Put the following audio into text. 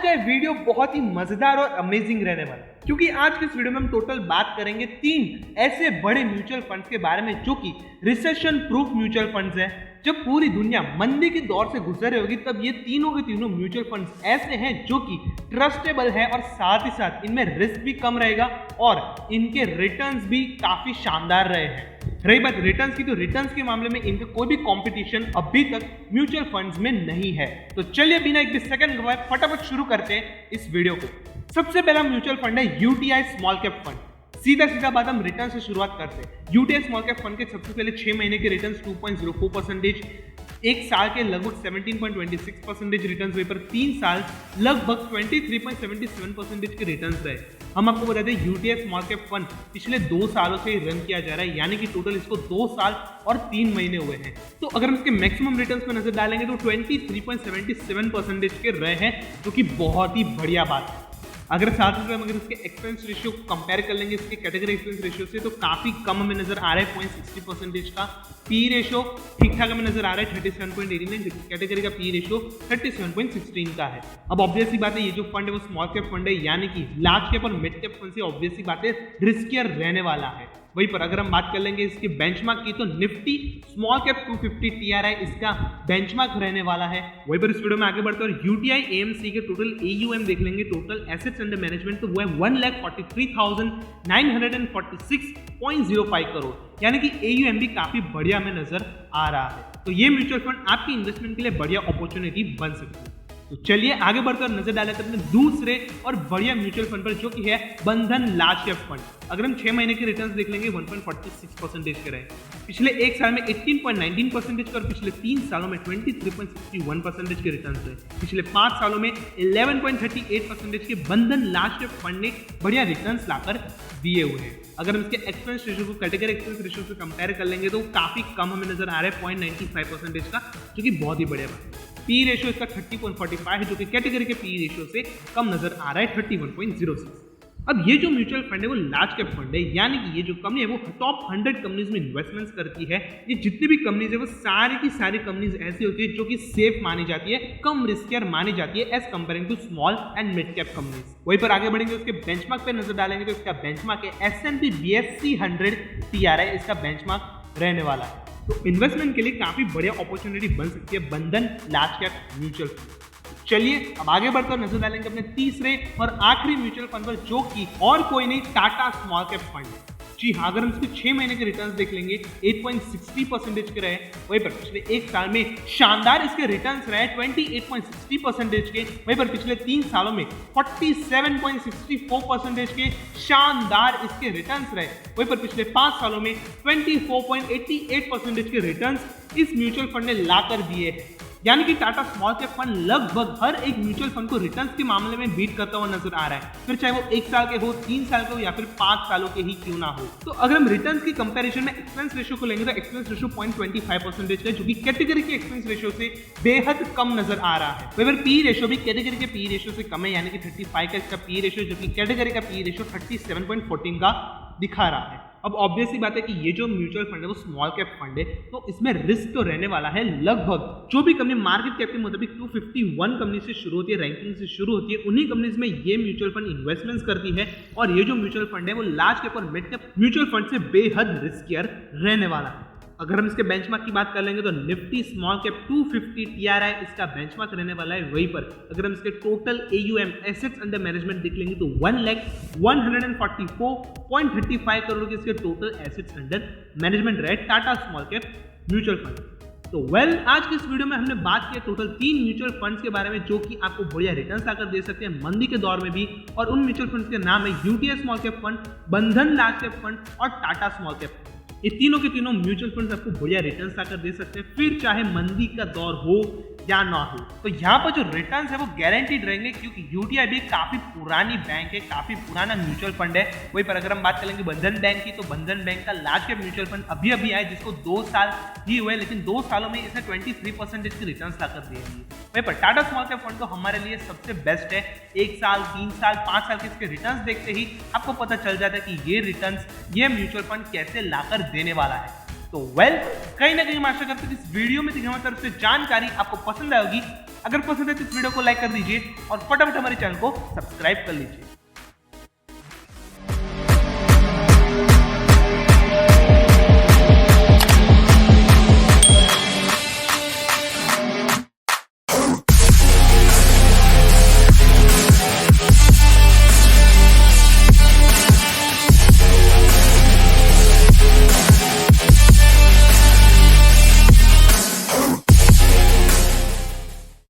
का ये वीडियो बहुत ही मजेदार और अमेजिंग रहने वाला है, क्योंकि आज की इस वीडियो में हम टोटल बात करेंगे 3 ऐसे बड़े म्यूचुअल फंड्स के बारे में जो कि रिसेशन प्रूफ म्यूचुअल फंड्स हैं। जब पूरी दुनिया मंदी के दौर से गुजर रही होगी तब ये तीनों के तीनों म्यूचुअल फंड्स ऐसे हैं जो कि ट्रस्टेबल है और साथ ही साथ इनमें रिस्क भी कम रहेगा और इनके रिटर्न्स भी काफी शानदार रहे हैं। रही बात रिटर्न्स की, तो रिटर्न्स के मामले में इनका कोई भी कंपटीशन अभी तक म्यूचुअल फंड्स में नहीं है। तो चलिए बिना एक भी सेकंड गवाए फटाफट शुरू करते हैं इस वीडियो को। सबसे पहला म्यूचुअल फंड है यूटीआई स्मॉल कैप फंड। सीधा बात हम रिटर्न से शुरुआत करते हैं। यूटीआई स्मॉल कैप फंड के सबसे पहले 6 महीने के रिटर्न 2.04%, एक साल के लगभग 17.26% रिटर्न हुए, पर 3 साल लगभग 23.77% के रिटर्न रहे। हम आपको बता दें यूटीआई स्मॉल कैप फंड पिछले 2 सालों से रन किया जा रहा है, यानी कि टोटल इसको 2 साल और 3 महीने हुए हैं। तो अगर हम इसके मैक्सिमम रिटर्न्स पर नजर डालेंगे तो 23.77% के रहे हैं, जो कि बहुत ही बढ़िया बात है। अगर साथ में हम इसके एक्सपेंस रेशियो को कंपेयर कर लेंगे इसके कैटेगरी एक्सपेंस रेशियो से, तो काफी कम हमें नजर आ रहा है 0.60% का। पी रेशियो ठीक ठाक हमें नजर आ रहा है 37.89, कैटेगरी का पी रेशियो 37.16 का है। अब ऑब्वियसली बात है ये जो फंड है वो स्मॉल कैप फंड है, यानी कि लार्ज कैप और मिड कैप फंड से ऑब्वियसली बात है रिस्कियर रहने वाला है। वहीं पर अगर हम बात कर लेंगे इसके बेंचमार्क की, तो निफ्टी स्मॉल कैप 250 टीआरआई इसका बेंचमार्क रहने वाला है। वहीं पर इस वीडियो में आगे बढ़ते हैं और यूटीआई एएमसी के टोटल एयूएम देख लेंगे, टोटल एसेट्स अंडर मैनेजमेंट, तो वो है 1,43,946.05 करोड़, यानी कि एयूएम भी काफी बढ़िया हमें नजर आ रहा है। तो ये म्यूचुअल फंड आपकी इन्वेस्टमेंट के लिए बढ़िया अपॉर्चुनिटी बन सकती है। तो चलिए आगे बढ़कर नजर डालें अपने दूसरे और बढ़िया म्यूचुअल फंड पर, जो कि है बंधन लार्ज कैप फंड। अगर हम 6 महीने के रिटर्न्स देख लेंगे 1.46% के रहे, पिछले 1 साल में 18.19% और पिछले 3 सालों में 23.61% के रिटर्न्स रहे। पिछले 5 सालों में 11.38% के बंधन लार्ज कैप फंड ने बढ़िया रिटर्न्स लाकर दिए हुए हैं। अगर हम इसके एक्सपेंस रेशियो को कैटेगरी एक्सपेंस रेशियो से कंपेयर कर लेंगे तो काफी कम हमें नजर आ रहा है 0.95% का, जो कि बहुत ही बढ़िया बात है। पी रेशियो इसका 30.45 है, जो कि कैटेगरी के पी रेशियो से कम नजर आ रहा है 31.06। अब ये जो म्यूचुअल फंड है वो लार्ज कैप फंड है, यानी कि ये जो कंपनी है वो टॉप 100 कंपनीज में इन्वेस्टमेंट्स करती है। ये जितनी भी कंपनीज है वो सारी की सारी कंपनीज ऐसी होती है जो कि सेफ मानी जाती है, कम रिस्कियर मानी जाती है as comparing to small and mid cap companies. वहीं पर आगे बढ़ेंगे उसके बेंचमार्क पे नजर डालेंगे, तो इसका बेंचमार्क है S&P BSE 100 TRI, इसका बेंचमार्क रहने वाला है। तो इन्वेस्टमेंट के लिए काफी बढ़िया अपॉर्चुनिटी बन सकती है बंधन लार्ज कैप म्यूचुअल फंड। चलिए अब आगे बढ़कर नजर डालेंगे अपने तीसरे और आखिरी म्यूचुअल फंड पर, जो कि और कोई नहीं टाटा स्मॉल कैप फंड है। जी हाँ, अगर हम इसके 6 महीने के रिटर्न्स देख लेंगे 8.60% के रहे, वहीं पर पिछले 1 साल में शानदार इसके रिटर्न्स रहे 28.60% के, वहीं पर पिछले 3 सालों में 47.64% के शानदार इसके रिटर्न्स रहे, वहीं पर पिछले 5 सालों में 24.88% के रिटर्न्स इस म्यूचुअल फंड ने लाकर दिए हैं। यानी कि टाटा स्मॉल कैप फंड लगभग हर एक म्यूचुअल फंड को रिटर्न्स के मामले में बीट करता हुआ नजर आ रहा है, फिर चाहे वो 1 साल के हो, 3 साल के हो या फिर 5 सालों के ही क्यों ना हो। तो अगर हम रिटर्न्स की कंपैरिजन में एक्सपेंस रेशियो को लेंगे तो एक्सपेंस रेशियो 0.25% है, जो कि कैटेगरी के एक्सपेंस रेशियो से बेहद कम नजर आ रहा है। वहीं पर पी रेशियो भी कैटेगरी के पी रेशियो से कम है, यानी कि 35 का इसका पी रेशियो, जो कि कैटेगरी का पी रेशियो 37.14 का दिखा रहा है। अब ऑब्वियसली बात है कि ये जो म्यूचुअल फंड है वो स्मॉल कैप फंड है, तो इसमें रिस्क तो रहने वाला है। लगभग जो भी कंपनी मार्केट कैप के मुताबिक 251 कंपनी से शुरू होती है, रैंकिंग से शुरू होती है, उन्हीं कंपनीज में ये म्यूचुअल फंड इन्वेस्टमेंट्स करती है। और ये जो म्यूचुअल फंड है वो लार्ज कैप और मिड कैप म्यूचुअल फंड से बेहद रिस्कियर रहने वाला है। अगर हम इसके बेंचमार्क की बात कर लेंगे तो निफ्टी स्मॉल कैप 250 TRI इसका बेंचमार्क रहने वाला है। वहीं पर अगर हम इसके total AUM assets under management देख लेंगे तो 1,144.35 करोड़ के इसके टोटल एसेट्स अंडर मैनेजमेंट रहे Tata small cap mutual fund. तो आज की इस वीडियो में हमने बात की टोटल 3 म्यूचुअल फंड्स के बारे में, जो कि आपको बढ़िया रिटर्न्स आकर दे सकते हैं मंदी के दौर में भी। और उन म्यूचुअल फंड्स के नाम है यूटीआई स्मॉल कैप फंड, बंधन लार्ज कैप फंड और टाटा स्मॉल कैप फंड। ये तीनों के तीनों म्यूचुअल फंड्स आपको बढ़िया रिटर्न्स आकर दे सकते हैं, फिर चाहे मंदी का दौर हो या ना हो। तो यहाँ पर जो रिटर्न्स है वो गारंटीड रहेंगे, क्योंकि यूटीआई भी काफी पुरानी बैंक है, काफी पुराना म्यूचुअल फंड है। वहीं पर अगर हम बात करेंगे बंधन बैंक की, तो बंधन बैंक का लार्ज कैप म्यूचुअल फंड अभी आया, जिसको 2 साल ही हुए, लेकिन 2 सालों में इसने 23% की रिटर्न्स लाकर दिए हैं। वहीं पर टाटा स्मॉल कैप फंड तो हमारे लिए सबसे बेस्ट है। 1 साल, 3 साल, 5 साल के इसके रिटर्न्स देखते ही आपको पता चल जाता है कि ये रिटर्न्स, ये म्यूचुअल फंड कैसे लाकर देने वाला है। तो कहीं ना कहीं मैं आशा करता हूं कि इस वीडियो में दी हमारी तरफ से जानकारी आपको पसंद आएगी। अगर पसंद है तो इस वीडियो को लाइक कर दीजिए और फटाफट हमारे चैनल को सब्सक्राइब कर लीजिए।